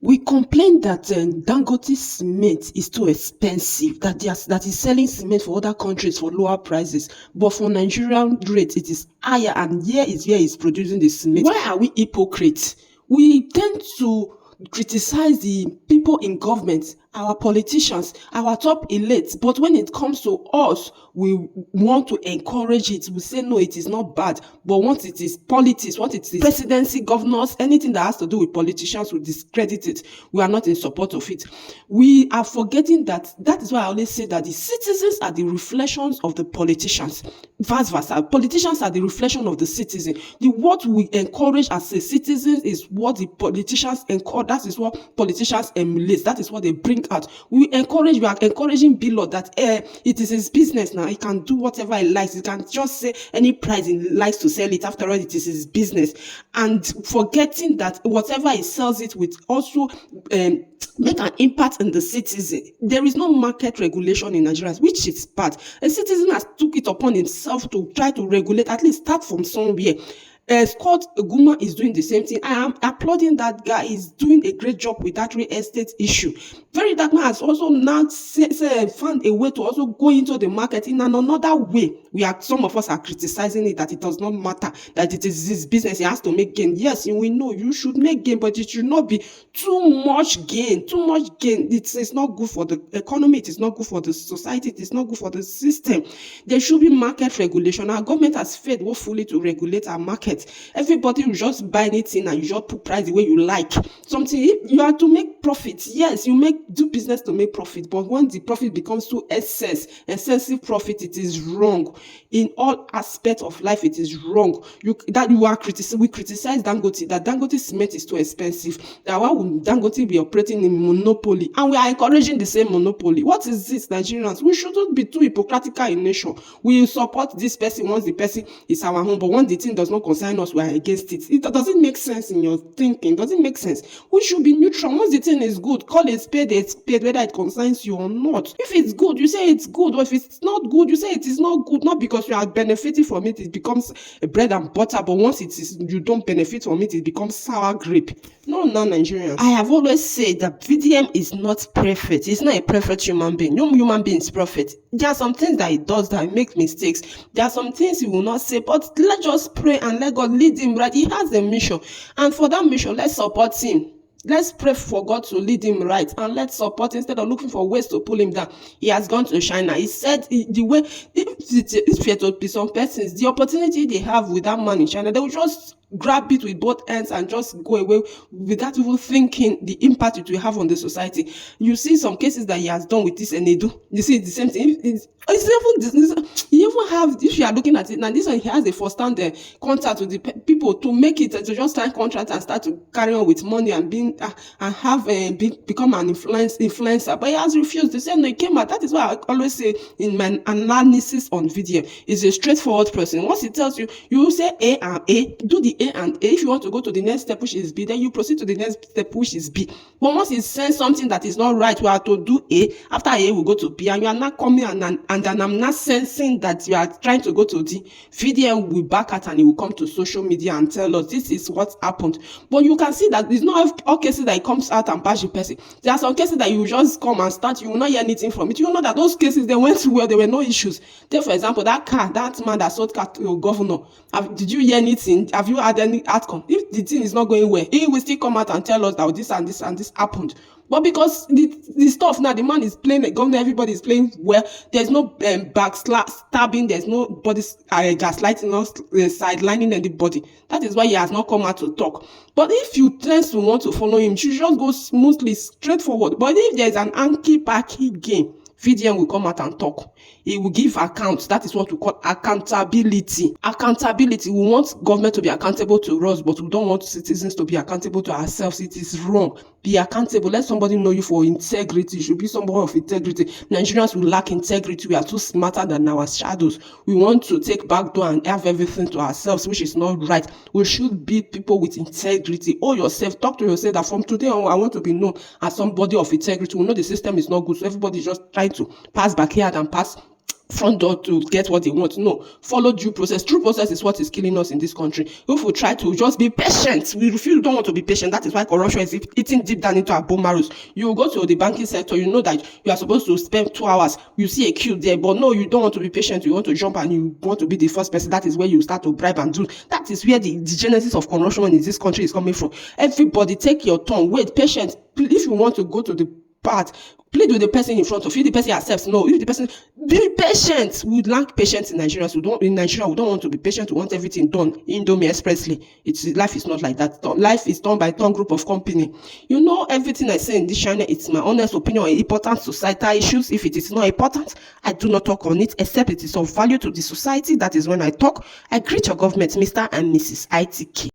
We complain that Dangote cement is too expensive, that is selling cement for other countries for lower prices. But for Nigerian rate, it is higher, and here is where it's producing the cement. Why are we hypocrites? We tend to criticize the people in government, our politicians, our top elites, but when it comes to us, we want to encourage it. We say no, it is not bad. But once it is politics, once it is presidency, governors, anything that has to do with politicians, we discredit it. We are not in support of it. We are forgetting that is why I always say that the citizens are the reflections of the politicians. Vice versa. Politicians are the reflection of the citizen. What we encourage as a citizen is what the politicians encourage. That is what politicians emulate. That is what they bring out. We are encouraging BLOrd that it is his business now. He can do whatever he likes. He can just say any price he likes to sell it. After all, it is his business. And forgetting that whatever he sells it with also make an impact in the citizen. There is no market regulation in Nigeria, which is bad. A citizen has took it upon himself to try to regulate, at least start from somewhere. Scott Guma is doing the same thing. I am applauding that guy. He's doing a great job with that real estate issue. Very Dark Man has also now found a way to also go into the market in another way. Some of us are criticizing it, that it does not matter, that it is his business. He has to make gain. Yes, we know you should make gain, but it should not be too much gain. Too much gain. It is not good for the economy. It is not good for the society. It is not good for the system. There should be market regulation. Our government has failed woefully to regulate our market. Everybody will just buy anything and you just put price the way you like. Something you have to make profit. Yes, you do business to make profit, but when the profit becomes too excessive profit, it is wrong. In all aspects of life, it is wrong. We criticize Dangote, that Dangote cement is too expensive. That why would Dangote be operating in monopoly? And we are encouraging the same monopoly. What is this, Nigerians? We shouldn't be too hypocritical in nation. We support this person once the person is our home, but when the thing does not concern us, we are against it. It doesn't make sense in your thinking. Doesn't make sense. We should be neutral. Once the thing is good, call it spade, whether it concerns you or not. If it's good, you say it's good. Or if it's not good, you say it is not good. Not because you are benefiting from it, it becomes a bread and butter. But once you don't benefit from it, it becomes sour grape. No, Nigerians. I have always said that VDM is not perfect. It's not a perfect human being. No human being is perfect. There are some things that he does that make mistakes. There are some things he will not say, but let's just pray and let God lead him right. He has a mission. And for that mission, let's support him. Let's pray for God to lead him right, and let's support instead of looking for ways to pull him down. He has gone to China. He said the way, if it would be some persons, the opportunity they have with that man in China, they will just grab it with both hands and just go away without even thinking the impact it will have on the society. You see some cases that he has done with this Enedu. You see the same thing. You even have, if you are looking at it now, this one, he has a first-hand contact with the people to make it to just sign contract and start to carry on with money and become an influencer. But he has refused. They said no, he came out. That is why I always say in my analysis on video, he's a straightforward person. Once he tells you, you say A and A, do the A and A. If you want to go to the next step, which is B, then you proceed to the next step, which is B. But once he says something that is not right, we are to do A. After A, we go to B, and you are not coming and then I'm not sensing that you are trying to go to D. VDM will back out and he will come to social media and tell us this is what happened. But you can see that it's not all cases that he comes out and bash the person. There are some cases that you just come and start, you will not hear anything from it. You will know that those cases, they went well, there were no issues. Take, for example, that man that sold car to your governor. Did you hear anything? Have you had any outcome? If the thing is not going well, he will still come out and tell us that this and this and this happened. But because the stuff now, the man is playing the governor, everybody is playing well. There's no backstabbing, there's nobody gaslighting us, sidelining anybody. That is why he has not come out to talk. But if you tend to want to follow him, you should just go smoothly, straightforward. But if there's an anky-packy game, VDM will come out and talk. He will give accounts. That is what we call accountability. Accountability. We want government to be accountable to us, but we don't want citizens to be accountable to ourselves. It is wrong. Be accountable. Let somebody know you for integrity. You should be somebody of integrity. Nigerians will lack integrity. We are too smarter than our shadows. We want to take back door and have everything to ourselves, which is not right. We should be people with integrity. Owe yourself. Talk to yourself that from today on, I want to be known as somebody of integrity. We know the system is not good, so everybody is just trying to pass backyard and pass front door to get what they want. No, follow due process. True process is what is killing us in this country. If we try to just be patient, we don't want to be patient. That is why corruption is eating deep down into our bone marrows. You go to the banking sector, you know that you are supposed to spend 2 hours. You see a queue there, but no, you don't want to be patient. You want to jump and you want to be the first person. That is where you start to bribe and do. That is where the genesis of corruption in this country is coming from. Everybody, take your turn. Wait, patient. If you want to go to the part, plead with the person in front of you. The person accepts. No, if the person, be patient. We lack patience in Nigeria. So we don't want to be patient. We want everything done Indomie expressly. Life is not like that. Life is done by a group of company. You know, everything I say in this channel, it's my honest opinion on important societal issues. If it is not important, I do not talk on it, except it is of value to the society. That is when I talk. I greet your government, Mr. and Mrs. ITK.